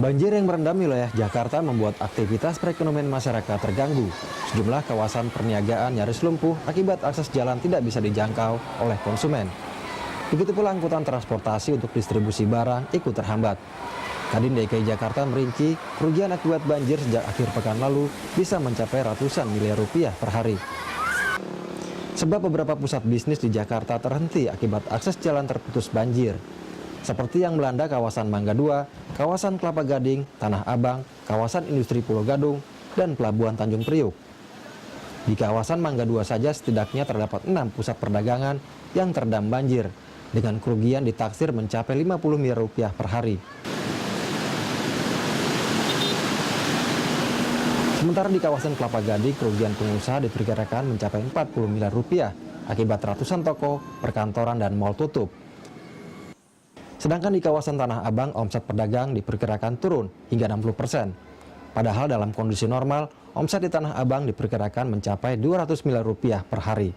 Banjir yang merendam wilayah Jakarta membuat aktivitas perekonomian masyarakat terganggu. Sejumlah kawasan perniagaan nyaris lumpuh akibat akses jalan tidak bisa dijangkau oleh konsumen. Begitu pula angkutan transportasi untuk distribusi barang ikut terhambat. Kadin DKI Jakarta merinci kerugian akibat banjir sejak akhir pekan lalu bisa mencapai ratusan miliar rupiah per hari. Sebab beberapa pusat bisnis di Jakarta terhenti akibat akses jalan terputus banjir. Seperti yang melanda kawasan Mangga 2, kawasan Kelapa Gading, Tanah Abang, kawasan industri Pulau Gadung, dan Pelabuhan Tanjung Priuk. Di kawasan Mangga 2 saja setidaknya terdapat 6 pusat perdagangan yang terendam banjir, dengan kerugian ditaksir mencapai 50 miliar rupiah per hari. Sementara di kawasan Kelapa Gading, kerugian pengusaha diperkirakan mencapai 40 miliar rupiah akibat ratusan toko, perkantoran, dan mal tutup. Sedangkan di kawasan Tanah Abang, omset pedagang diperkirakan turun hingga 60%. Padahal dalam kondisi normal, omset di Tanah Abang diperkirakan mencapai 200 miliar rupiah per hari.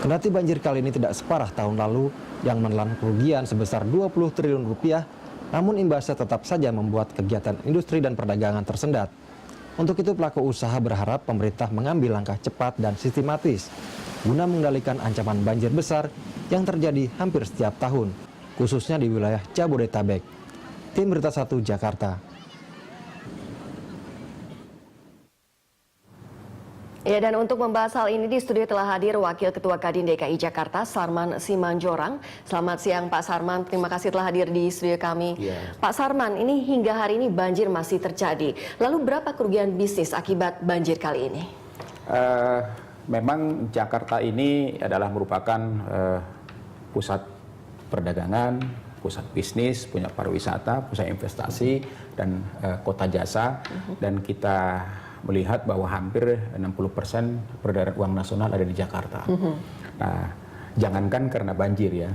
Kendati banjir kali ini tidak separah tahun lalu yang menelan kerugian sebesar 20 triliun rupiah, namun imbasnya tetap saja membuat kegiatan industri dan perdagangan tersendat. Untuk itu pelaku usaha berharap pemerintah mengambil langkah cepat dan sistematis guna mengendalikan ancaman banjir besar yang terjadi hampir setiap tahun, khususnya di wilayah Jabodetabek. Tim Berita 1 Jakarta. Ya, dan untuk membahas hal ini di studio telah hadir Wakil Ketua Kadin DKI Jakarta, Sarman Simanjorang. Selamat siang Pak Sarman, terima kasih telah hadir di studio kami. Pak Sarman, ini hingga hari ini banjir masih terjadi. Lalu berapa kerugian bisnis akibat banjir kali ini? Memang Jakarta ini adalah merupakan pusat perdagangan, pusat bisnis, punya pariwisata, pusat investasi, dan kota jasa. Dan kita melihat bahwa hampir 60% peredaran uang nasional ada di Jakarta. Nah, jangankan karena banjir ya,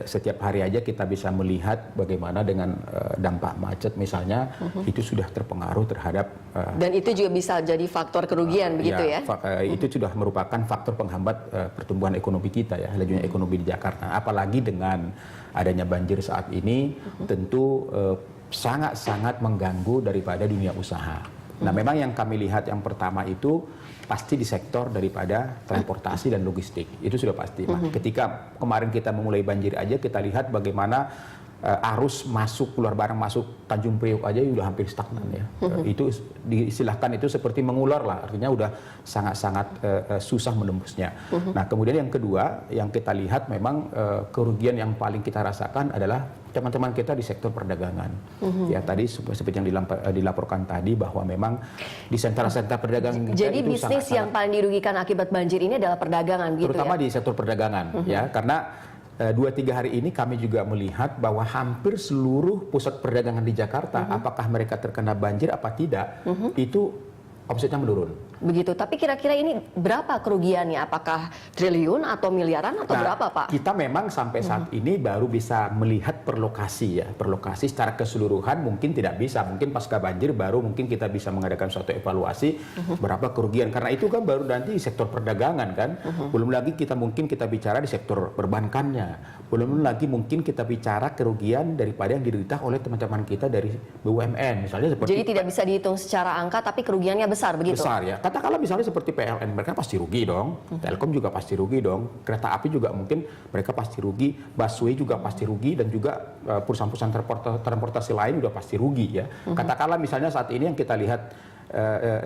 setiap hari aja kita bisa melihat bagaimana dengan dampak macet misalnya, itu sudah terpengaruh terhadap dan itu juga bisa jadi faktor kerugian begitu ya? Itu sudah merupakan faktor penghambat pertumbuhan ekonomi kita ya, lajunya ekonomi di Jakarta. Apalagi dengan adanya banjir saat ini, tentu sangat-sangat mengganggu daripada dunia usaha. Nah, memang yang kami lihat yang pertama itu pasti di sektor daripada transportasi dan logistik. Itu sudah pasti. Ketika kemarin kita memulai banjir aja, kita lihat bagaimana arus masuk, keluar barang masuk Tanjung Priok aja udah hampir stagnan ya. Itu diistilahkan itu seperti mengular lah, artinya udah sangat-sangat susah menembusnya. Nah, kemudian yang kedua, yang kita lihat memang kerugian yang paling kita rasakan adalah teman-teman kita di sektor perdagangan. Ya, tadi seperti yang dilaporkan tadi bahwa memang di sentra-sentra perdagangan jadi itu bisnis yang paling dirugikan akibat banjir ini adalah perdagangan gitu terutama ya? Di sektor perdagangan ya, karena 2-3 hari ini kami juga melihat bahwa hampir seluruh pusat perdagangan di Jakarta, apakah mereka terkena banjir apa tidak, itu omsetnya menurun. Begitu, tapi kira-kira ini berapa kerugiannya? Apakah triliun atau miliaran atau berapa Pak? Kita memang sampai saat ini baru bisa melihat per lokasi ya, per lokasi secara keseluruhan mungkin tidak bisa, mungkin pasca banjir baru mungkin kita bisa mengadakan suatu evaluasi berapa kerugian, karena itu kan baru nanti di sektor perdagangan kan, belum lagi mungkin kita bicara di sektor perbankannya, belum lagi mungkin kita bicara kerugian daripada yang diderita oleh teman-teman kita dari BUMN misalnya seperti. Jadi tidak bisa dihitung secara angka tapi kerugiannya besar begitu? Besar ya. Katakanlah misalnya seperti PLN, mereka pasti rugi dong, Telkom juga pasti rugi dong, kereta api juga mungkin mereka pasti rugi, busway juga pasti rugi, dan juga perusahaan-perusahaan transportasi lain juga pasti rugi ya. Katakanlah misalnya saat ini yang kita lihat,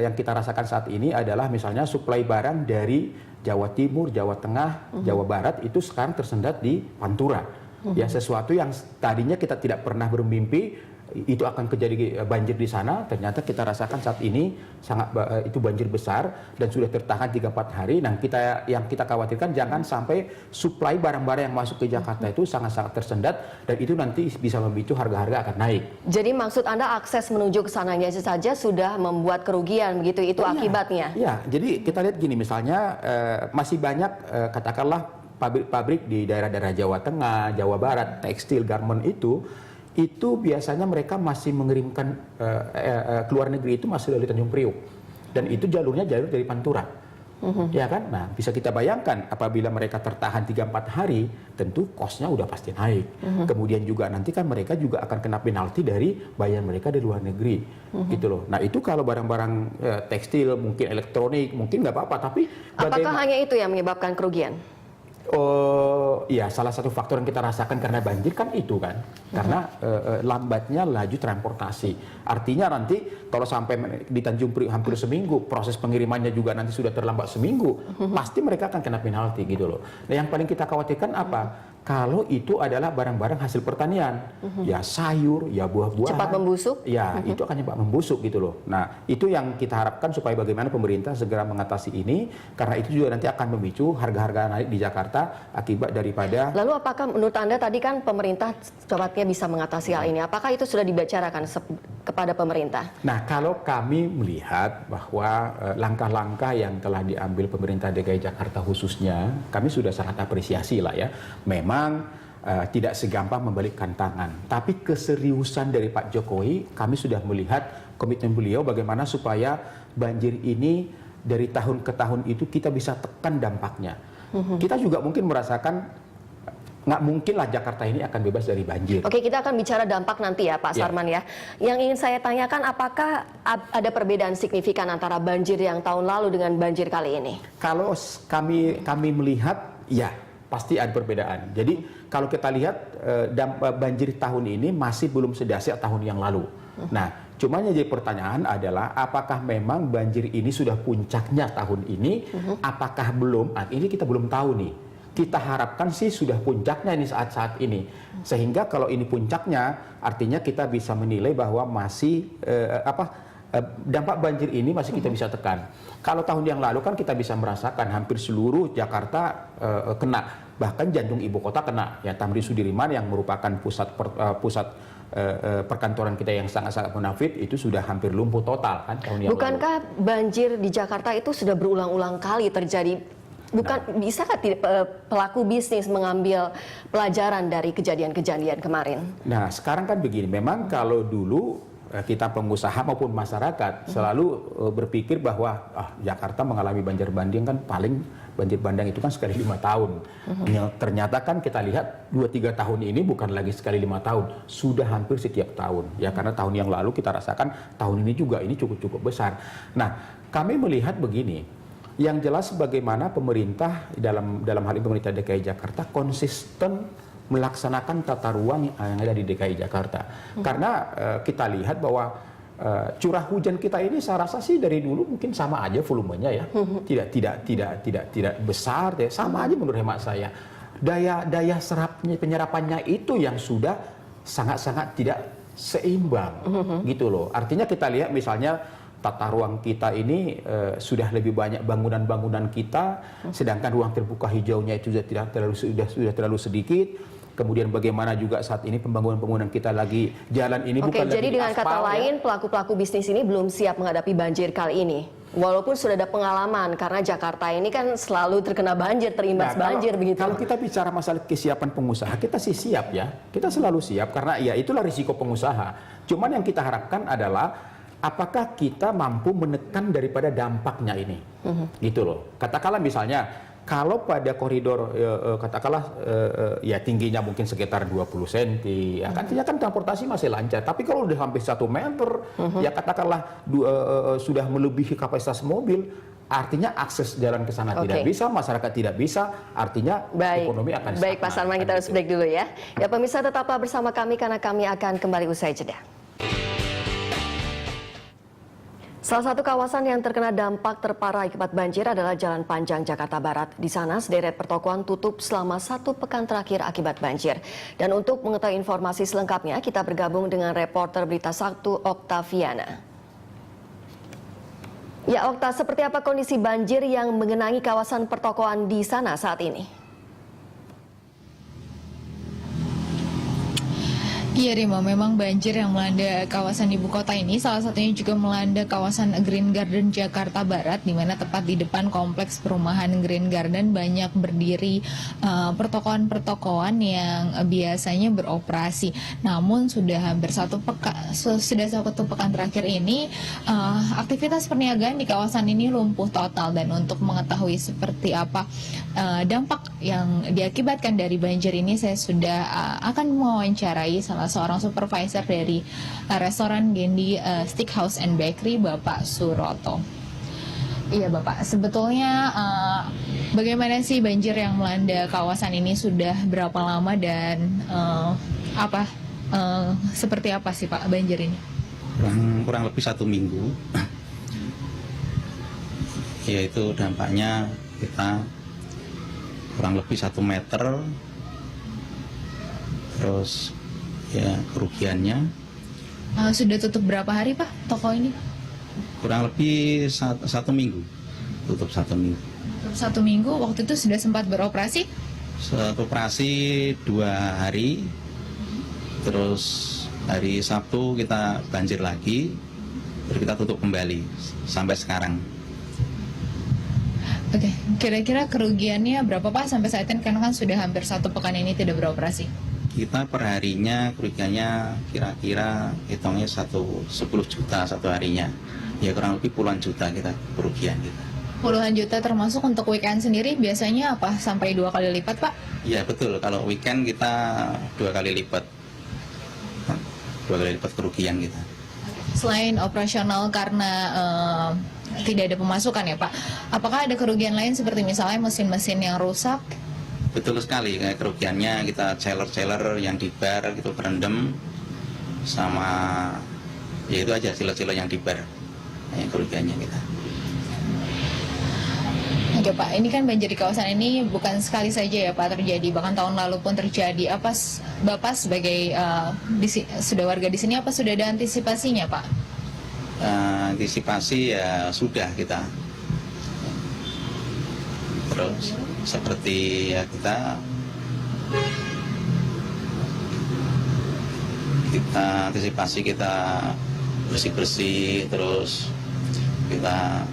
yang kita rasakan saat ini adalah misalnya suplai barang dari Jawa Timur, Jawa Tengah, Jawa Barat itu sekarang tersendat di Pantura. Ya, sesuatu yang tadinya kita tidak pernah bermimpi itu akan terjadi banjir di sana, ternyata kita rasakan saat ini itu banjir besar dan sudah tertahan 3-4 hari. Nah, yang kita khawatirkan jangan sampai suplai barang-barang yang masuk ke Jakarta itu sangat-sangat tersendat dan itu nanti bisa memicu harga-harga akan naik. Jadi maksud Anda akses menuju ke sananya saja sudah membuat kerugian begitu, itu akibatnya? Ya, jadi kita lihat gini misalnya masih banyak katakanlah pabrik-pabrik di daerah-daerah Jawa Tengah, Jawa Barat, tekstil, garment itu biasanya mereka masih mengirimkan ke luar negeri itu masih dari Tanjung Priok, dan itu jalurnya jalur dari Pantura. Ya kan? Nah, bisa kita bayangkan apabila mereka tertahan 3-4 hari, tentu kosnya udah pasti naik. Kemudian juga nanti kan mereka juga akan kena penalti dari bayaran mereka di luar negeri, gitu loh. Nah, itu kalau barang-barang tekstil, mungkin elektronik, mungkin nggak apa-apa, tapi Apakah hanya itu yang menyebabkan kerugian? Ya, salah satu faktor yang kita rasakan karena banjir kan itu kan, karena lambatnya laju transportasi. Artinya nanti kalau sampai di Tanjung Priok hampir seminggu, proses pengirimannya juga nanti sudah terlambat seminggu, pasti mereka akan kena penalti gitu loh. Nah, yang paling kita khawatirkan apa? Kalau itu adalah barang-barang hasil pertanian, ya sayur, ya buah-buahan, Cepat membusuk? ya itu akan cepat membusuk gitu loh. Nah, itu yang kita harapkan supaya bagaimana pemerintah segera mengatasi ini, karena itu juga nanti akan memicu harga-harga naik di Jakarta akibat daripada. Lalu apakah menurut Anda tadi kan pemerintah cepatnya bisa mengatasi hal ini? Apakah itu sudah dibicarakan kepada pemerintah? Nah, kalau kami melihat bahwa langkah-langkah yang telah diambil pemerintah DKI Jakarta khususnya, kami sudah sangat apresiasi lah ya. Memang tidak segampang membalikkan tangan, tapi keseriusan dari Pak Jokowi, kami sudah melihat komitmen beliau bagaimana supaya banjir ini dari tahun ke tahun itu kita bisa tekan dampaknya. Kita juga mungkin merasakan nggak mungkin lah Jakarta ini akan bebas dari banjir. Oke, kita akan bicara dampak nanti ya Pak Sarman ya. Yang ingin saya tanyakan, apakah ada perbedaan signifikan antara banjir yang tahun lalu dengan banjir kali ini? Kalau kami melihat, ya pasti ada perbedaan. Jadi kalau kita lihat banjir tahun ini masih belum sedahsyat tahun yang lalu. Nah, cuma yang jadi pertanyaan adalah apakah memang banjir ini sudah puncaknya tahun ini? Apakah belum? Nah, ini kita belum tahu nih. Kita harapkan sih sudah puncaknya ini saat-saat ini. Sehingga kalau ini puncaknya, artinya kita bisa menilai bahwa masih dampak banjir ini masih kita bisa tekan. Kalau tahun yang lalu kan kita bisa merasakan hampir seluruh Jakarta kena, bahkan jantung ibu kota kena. Ya, Tamrin Sudirman yang merupakan pusat perkantoran kita yang sangat-sangat bonafit itu sudah hampir lumpuh total kan tahun yang lalu. Bukankah banjir di Jakarta itu sudah berulang-ulang kali terjadi? Bisakah pelaku bisnis mengambil pelajaran dari kejadian-kejadian kemarin? Nah, sekarang kan begini, memang kalau dulu kita pengusaha maupun masyarakat selalu berpikir bahwa Jakarta mengalami banjir bandang kan paling banjir bandang itu kan sekali 5 tahun. Ternyata kan kita lihat 2-3 tahun ini bukan lagi sekali 5 tahun, sudah hampir setiap tahun. Ya, karena tahun yang lalu kita rasakan tahun ini juga ini cukup besar. Nah, kami melihat begini. Yang jelas bagaimana pemerintah dalam hal ini pemerintah DKI Jakarta konsisten melaksanakan tata ruang yang ada di DKI Jakarta. Karena kita lihat bahwa curah hujan kita ini saya rasa sih dari dulu mungkin sama aja volumenya ya. Tidak besar ya, sama aja menurut hemat saya. Daya serapnya, penyerapannya itu yang sudah sangat-sangat tidak seimbang gitu loh. Artinya kita lihat misalnya tata ruang kita ini sudah lebih banyak bangunan-bangunan kita, sedangkan ruang terbuka hijaunya itu sudah terlalu sedikit. Kemudian bagaimana juga saat ini pembangunan kita lagi jalan ini bukan lagi jadi dengan kata lain pelaku-pelaku bisnis ini belum siap menghadapi banjir kali ini. Walaupun sudah ada pengalaman karena Jakarta ini kan selalu terkena banjir, terimbas banjir begitu. Kalau kita bicara masalah kesiapan pengusaha, kita sih siap ya. Kita selalu siap karena ya itulah risiko pengusaha. Cuman yang kita harapkan adalah apakah kita mampu menekan daripada dampaknya ini, gitu loh. Katakanlah misalnya, kalau pada koridor ya tingginya mungkin sekitar 20 cm, ya kan artinya kan transportasi masih lancar. Tapi kalau udah sampai 1 meter, ya katakanlah sudah melebihi kapasitas mobil, artinya akses jalan ke sana tidak bisa, masyarakat tidak bisa, artinya ekonomi akan stagnan. Baik, Pak Sarman, kita harus break dulu ya. Ya pemirsa, tetaplah bersama kami karena kami akan kembali usai jeda. Salah satu kawasan yang terkena dampak terparah akibat banjir adalah Jalan Panjang Jakarta Barat. Di sana sederet pertokoan tutup selama 1 pekan terakhir akibat banjir. Dan untuk mengetahui informasi selengkapnya, kita bergabung dengan reporter Berita 1 Oktaviana. Ya, Okta, seperti apa kondisi banjir yang mengenangi kawasan pertokoan di sana saat ini? Iya Rima, memang banjir yang melanda kawasan ibu kota ini salah satunya juga melanda kawasan Green Garden Jakarta Barat, di mana tepat di depan kompleks perumahan Green Garden banyak berdiri pertokoan-pertokoan yang biasanya beroperasi. Namun sudah hampir satu pekan terakhir ini aktivitas perniagaan di kawasan ini lumpuh total, dan untuk mengetahui seperti apa dampak yang diakibatkan dari banjir ini, saya sudah akan mewawancarai salah seorang supervisor dari restoran Gendi Steakhouse and Bakery, Bapak Suroto. Iya Bapak, sebetulnya bagaimana sih banjir yang melanda kawasan ini, sudah berapa lama, dan seperti apa sih Pak banjir ini? Kurang lebih 1 minggu. Yaitu dampaknya kita kurang lebih 1 meter, terus ya kerugiannya. Sudah tutup berapa hari Pak toko ini? Kurang lebih 1 minggu, tutup 1 minggu. Tutup 1 minggu, waktu itu sudah sempat beroperasi? Operasi 2 hari, terus hari Sabtu kita banjir lagi, terus kita tutup kembali sampai sekarang. Oke, kira-kira kerugiannya berapa Pak sampai saat ini, karena kan sudah hampir 1 pekan ini tidak beroperasi? Kita perharinya kerugiannya kira-kira hitungnya 10 juta satu harinya. Ya kurang lebih puluhan juta kita kerugian kita. Puluhan juta, termasuk untuk weekend sendiri biasanya apa sampai 2 kali lipat Pak? Ya betul, kalau weekend kita 2 kali lipat. 2 kali lipat kerugian kita. Selain operasional karena tidak ada pemasukan ya Pak, apakah ada kerugian lain seperti misalnya mesin-mesin yang rusak? Betul sekali, kayak kerugiannya kita chiller yang di bar gitu berendam, sama ya itu aja chiller yang di bar, yang kerugiannya kita. Oke Pak, ini kan banjir di kawasan ini bukan sekali saja ya Pak terjadi, bahkan tahun lalu pun terjadi. Apa Bapak sebagai sudah warga di sini, apa sudah ada antisipasinya Pak? Antisipasi ya sudah kita. Terus seperti ya kita antisipasi, kita bersih-bersih, terus kita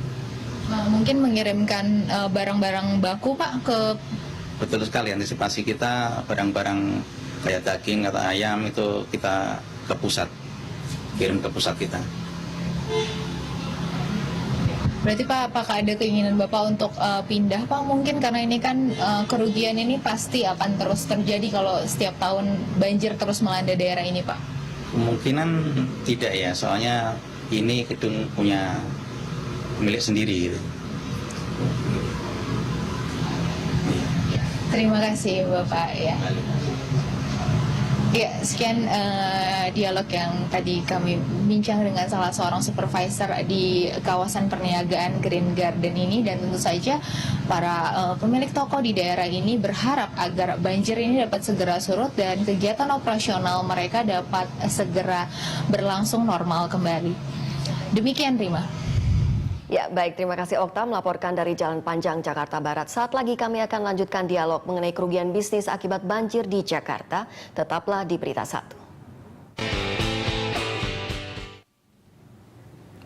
mungkin mengirimkan barang-barang baku Pak ke... Betul sekali, antisipasi kita barang-barang kayak daging atau ayam itu kita ke pusat, kirim ke pusat kita. Berarti Pak, apakah ada keinginan Bapak untuk pindah Pak mungkin, karena ini kan kerugian ini pasti akan terus terjadi kalau setiap tahun banjir terus melanda daerah ini Pak? Kemungkinan tidak ya, soalnya ini gedung punya milik sendiri gitu. Terima kasih Bapak ya. Ya, sekian dialog yang tadi kami bincang dengan salah seorang supervisor di kawasan perniagaan Green Garden ini, dan tentu saja para pemilik toko di daerah ini berharap agar banjir ini dapat segera surut dan kegiatan operasional mereka dapat segera berlangsung normal kembali. Demikian Rima. Ya, baik. Terima kasih Okta melaporkan dari Jalan Panjang, Jakarta Barat. Saat lagi kami akan lanjutkan dialog mengenai kerugian bisnis akibat banjir di Jakarta. Tetaplah di Berita 1.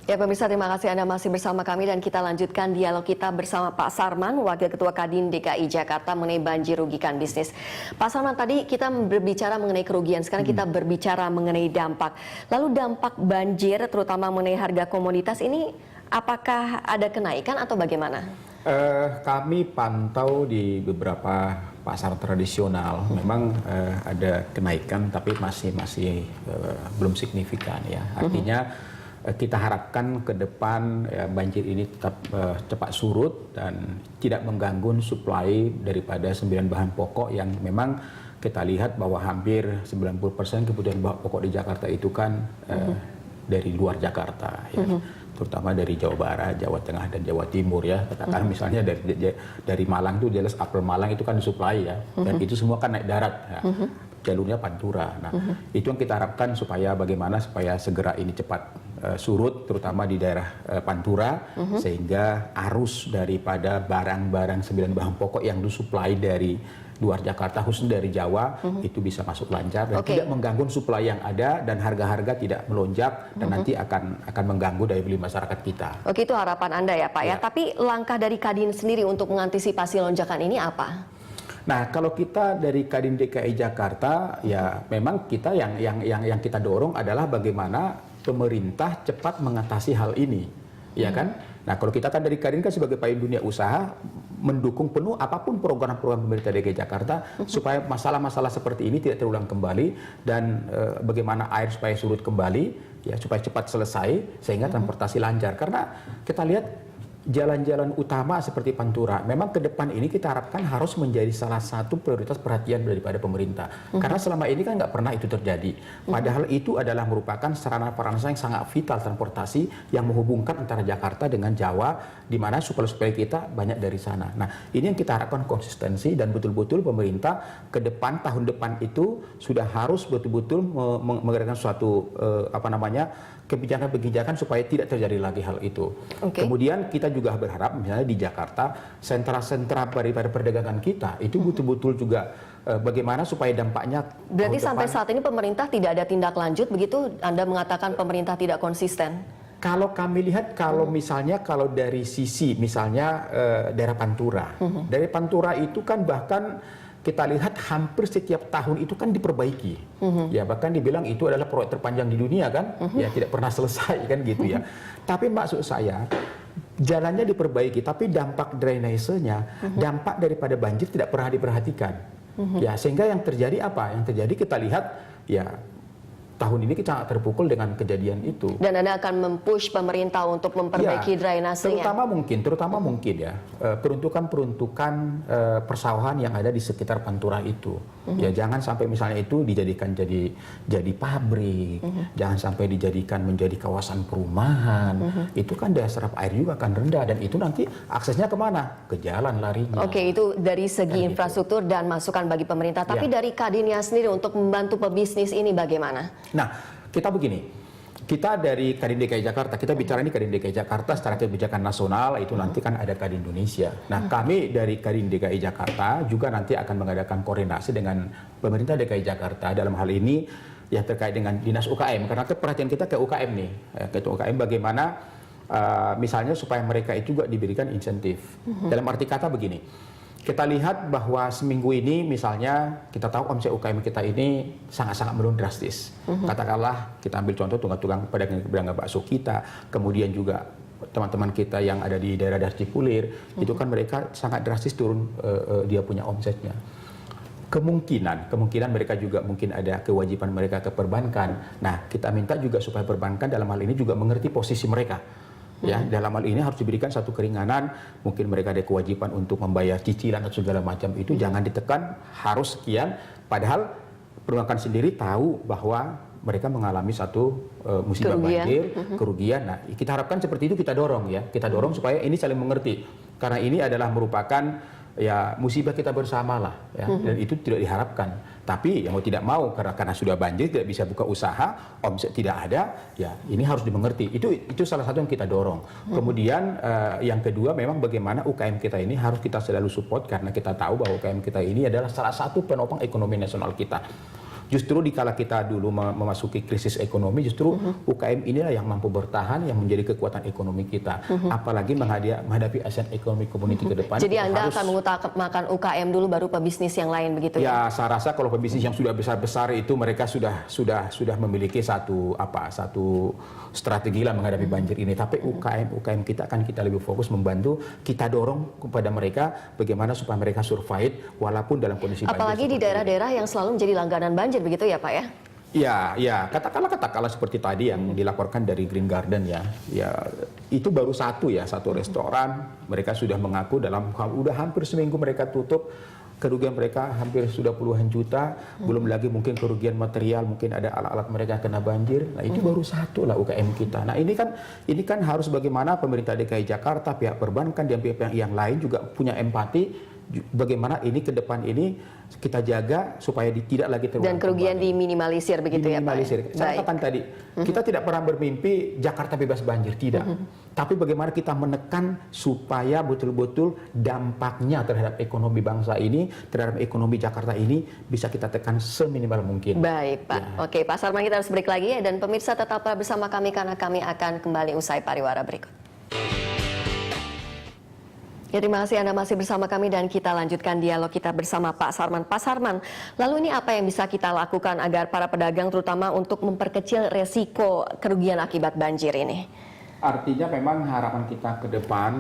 Ya pemirsa, terima kasih Anda masih bersama kami dan kita lanjutkan dialog kita bersama Pak Sarman, Wakil Ketua Kadin DKI Jakarta mengenai banjir rugikan bisnis. Pak Sarman, tadi kita berbicara mengenai kerugian, sekarang kita berbicara mengenai dampak. Lalu dampak banjir terutama mengenai harga komoditas ini, apakah ada kenaikan atau bagaimana? Kami pantau di beberapa pasar tradisional, memang ada kenaikan, tapi masih belum signifikan ya. Artinya kita harapkan ke depan banjir ini tetap cepat surut dan tidak mengganggu suplai daripada 9 bahan pokok yang memang kita lihat bahwa hampir 90% kebutuhan bahan pokok di Jakarta itu kan dari luar Jakarta ya. Terutama dari Jawa Barat, Jawa Tengah, dan Jawa Timur ya. Katakan misalnya dari Malang itu jelas apel Malang itu kan disuplai ya, dan itu semua kan naik darat ya. Jalurnya Pantura. Nah, itu yang kita harapkan supaya bagaimana supaya segera ini cepat surut, terutama di daerah Pantura, sehingga arus daripada barang-barang 9 bahan pokok yang disuplai dari luar Jakarta, khususnya dari Jawa, itu bisa masuk lancar dan tidak mengganggu suplai yang ada, dan harga-harga tidak melonjak dan nanti akan mengganggu daya beli masyarakat kita. Oke, itu harapan Anda ya Pak ya. Tapi langkah dari Kadin sendiri untuk mengantisipasi lonjakan ini apa? Nah, kalau kita dari Kadin DKI Jakarta, ya memang kita yang kita dorong adalah bagaimana pemerintah cepat mengatasi hal ini, ya kan? Nah, kalau kita kan dari Kadin kan sebagai payung dunia usaha mendukung penuh apapun program-program pemerintah DKI Jakarta supaya masalah-masalah seperti ini tidak terulang kembali, dan bagaimana air supaya surut kembali, ya supaya cepat selesai sehingga transportasi lancar. Karena kita lihat jalan-jalan utama seperti Pantura, memang ke depan ini kita harapkan harus menjadi salah satu prioritas perhatian daripada pemerintah. Karena selama ini kan nggak pernah itu terjadi. Padahal itu adalah merupakan sarana prasarana yang sangat vital transportasi yang menghubungkan antara Jakarta dengan Jawa, di mana supplier kita banyak dari sana. Nah, ini yang kita harapkan konsistensi, dan betul-betul pemerintah ke depan, tahun depan itu sudah harus betul-betul mengadakan suatu kebijakan-kebijakan supaya tidak terjadi lagi hal itu. Kemudian kita juga berharap misalnya di Jakarta, sentra-sentra daripada perdagangan kita itu betul-betul juga bagaimana supaya dampaknya. Berarti sampai saat ini pemerintah tidak ada tindak lanjut begitu? Anda mengatakan pemerintah tidak konsisten? Kalau kami lihat, kalau misalnya kalau dari sisi misalnya daerah Pantura, dari Pantura itu kan bahkan kita lihat hampir setiap tahun itu kan diperbaiki, ya bahkan dibilang itu adalah proyek terpanjang di dunia kan, ya tidak pernah selesai kan gitu ya. Tapi maksud saya jalannya diperbaiki, tapi dampak drainasenya, dampak daripada banjir tidak pernah diperhatikan, ya sehingga yang terjadi apa? Yang terjadi kita lihat ya tahun ini kita terpukul dengan kejadian itu. Dan Anda akan mempush pemerintah untuk memperbaiki drainasenya? Terutama mungkin ya, peruntukan persawahan yang ada di sekitar Pantura itu. Ya jangan sampai misalnya itu dijadikan jadi pabrik, jangan sampai dijadikan menjadi kawasan perumahan. Itu kan daya serap air juga akan rendah, dan itu nanti aksesnya kemana? Ke jalan larinya. Oke, itu dari segi infrastruktur dan masukan bagi pemerintah. Tapi dari Kadinnya sendiri untuk membantu pebisnis ini bagaimana? Nah, kita begini, kita dari Kadin DKI Jakarta, kita bicara ini Kadin DKI Jakarta secara kebijakan nasional, itu nanti kan ada Kadin Indonesia. Nah, kami dari Kadin DKI Jakarta juga nanti akan mengadakan koordinasi dengan pemerintah DKI Jakarta dalam hal ini yang terkait dengan Dinas UKM, karena perhatian kita ke UKM nih, ke UKM bagaimana misalnya supaya mereka itu juga diberikan insentif. Dalam arti kata begini, kita lihat bahwa seminggu ini misalnya kita tahu omset UKM kita ini sangat-sangat menurun drastis. Katakanlah kita ambil contoh tukang pedagang bakso kita, kemudian juga teman-teman kita yang ada di daerah Cipulir, itu kan mereka sangat drastis turun dia punya omsetnya. Kemungkinan mereka juga mungkin ada kewajiban mereka ke perbankan. Nah, kita minta juga supaya perbankan dalam hal ini juga mengerti posisi mereka. Ya, dalam hal ini harus diberikan satu keringanan, mungkin mereka ada kewajiban untuk membayar cicilan atau segala macam itu jangan ditekan, harus sekian, padahal perbankan sendiri tahu bahwa mereka mengalami satu musibah banjir, kerugian. Nah, kita harapkan seperti itu kita dorong ya, kita dorong supaya ini saling mengerti, karena ini adalah merupakan ya musibah kita bersama lah ya, dan itu tidak diharapkan. Tapi yang mau tidak mau karena sudah banjir tidak bisa buka usaha, omset tidak ada, ya ini harus dimengerti. Itu salah satu yang kita dorong. Kemudian yang kedua memang bagaimana UKM kita ini harus kita selalu support, karena kita tahu bahwa UKM kita ini adalah salah satu penopang ekonomi nasional kita. Justru dikala kita dulu memasuki krisis ekonomi, justru UKM inilah yang mampu bertahan, yang menjadi kekuatan ekonomi kita. Apalagi menghadapi ASEAN Economic Community ke depan. Jadi Anda akan mengutamakan UKM dulu, baru pebisnis yang lain begitu ya? Ya, saya rasa kalau pebisnis yang sudah besar-besar itu mereka sudah memiliki satu strategi lah menghadapi banjir ini. Tapi UKM kita akan kita lebih fokus membantu, kita dorong kepada mereka bagaimana supaya mereka survive walaupun dalam kondisi banjir. Apalagi di daerah-daerah yang selalu menjadi langganan banjir begitu ya Pak ya? Ya, katakanlah seperti tadi yang dilaporkan dari Green Garden ya itu baru satu restoran, mereka sudah mengaku udah hampir seminggu mereka tutup, kerugian mereka hampir sudah puluhan juta, belum lagi mungkin kerugian material, mungkin ada alat-alat mereka kena banjir. Nah itu baru satu lah UKM kita. Nah ini kan harus bagaimana pemerintah DKI Jakarta, pihak perbankan dan pihak yang lain juga punya empati bagaimana ini ke depan ini kita jaga supaya tidak lagi terulang Dan kerugian kembali. diminimalisir begitu Diminimalisir. ya Pak? Saya Baik. katakan tadi, kita tidak pernah bermimpi Jakarta bebas banjir, tidak. Tapi bagaimana kita menekan supaya betul-betul dampaknya terhadap ekonomi bangsa ini, terhadap ekonomi Jakarta ini bisa kita tekan seminimal mungkin. Baik Pak. Ya. Oke Pak Sarman, kita harus break lagi ya, dan pemirsa tetaplah bersama kami karena kami akan kembali usai pariwara berikut. Ya, terima kasih Anda masih bersama kami dan kita lanjutkan dialog kita bersama Pak Sarman. Pak Sarman, lalu ini apa yang bisa kita lakukan agar para pedagang terutama untuk memperkecil resiko kerugian akibat banjir ini? Artinya memang harapan kita ke depan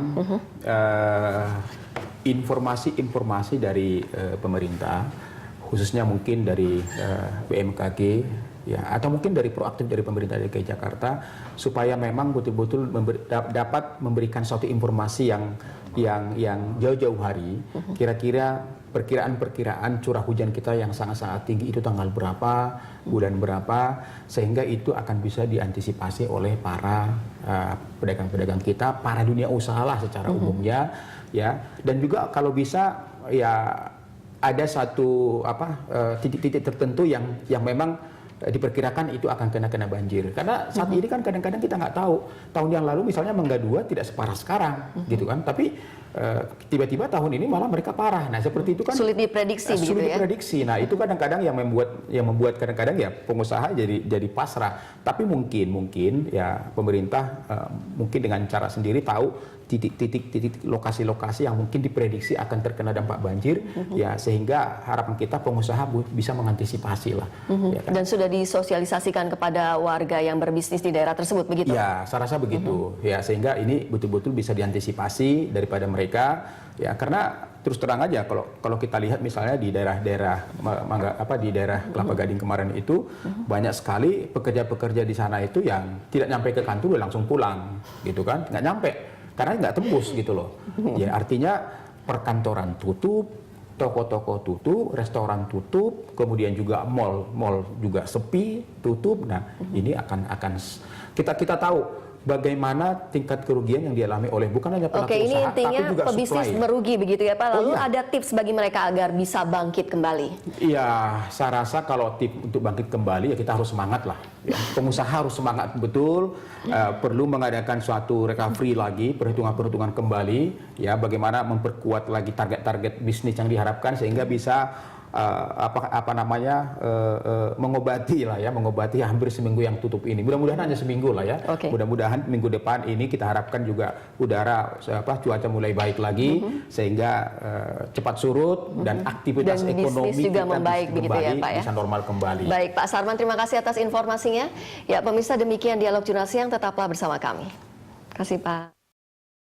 informasi-informasi dari pemerintah, khususnya mungkin dari BMKG, ya, atau mungkin dari proaktif dari pemerintah DKI Jakarta, supaya memang betul-betul dapat memberikan suatu informasi yang jauh-jauh hari, kira-kira perkiraan curah hujan kita yang sangat-sangat tinggi itu tanggal berapa, bulan berapa, sehingga itu akan bisa diantisipasi oleh para pedagang-pedagang kita, para dunia usaha lah secara umumnya, ya. Dan juga kalau bisa ya ada satu titik-titik tertentu yang memang diperkirakan itu akan kena banjir. Karena saat ini kan kadang-kadang kita nggak tahu. Tahun yang lalu misalnya Mangga 2 tidak separah sekarang, gitu kan. Tapi tiba-tiba tahun ini malah mereka parah. Nah, seperti itu kan Sulit diprediksi begitu sulit ya? diprediksi. Nah, itu kadang-kadang yang membuat kadang-kadang ya pengusaha jadi pasrah. Tapi mungkin ya pemerintah mungkin dengan cara sendiri tahu titik-titik lokasi-lokasi yang mungkin diprediksi akan terkena dampak banjir, ya, sehingga harapan kita pengusaha bisa mengantisipasi lah. Ya kan? Dan sudah disosialisasikan kepada warga yang berbisnis di daerah tersebut begitu? Ya, saya rasa begitu. Ya, sehingga ini betul-betul bisa diantisipasi daripada mereka. Ya, karena terus terang aja kalau kita lihat misalnya di daerah-daerah di daerah Kelapa Gading kemarin itu banyak sekali pekerja-pekerja di sana itu yang tidak nyampe ke kantor udah langsung pulang, gitu kan? Nggak nyampe. Karena nggak tembus gitu loh. Ya, artinya perkantoran tutup, toko-toko tutup, restoran tutup, kemudian juga mal juga sepi, tutup. Nah, ini akan kita tahu bagaimana tingkat kerugian yang dialami oleh bukan hanya pelaku Oke, ini usaha, intinya tapi juga pebisnis supply. merugi begitu ya Pak. Lalu iya. ada tips bagi mereka agar bisa bangkit kembali? Iya, saya rasa kalau tips untuk bangkit kembali ya kita harus semangat lah. Ya, pengusaha harus semangat betul, perlu mengadakan suatu recovery lagi, perhitungan-perhitungan kembali, ya, bagaimana memperkuat lagi target-target bisnis yang diharapkan sehingga bisa mengobati hampir seminggu yang tutup ini. Mudah-mudahan hanya seminggu lah ya. Oke. Mudah-mudahan minggu depan ini kita harapkan juga cuaca mulai baik lagi sehingga cepat surut dan aktivitas Dan ekonomi bisnis juga kita membaik bisa begitu ya, kembali, Pak ya? bisa normal kembali. Baik Pak Sarman, terima kasih atas informasinya. Ya pemirsa, demikian dialog Jurnal Siang, tetaplah bersama kami. Terima kasih Pak.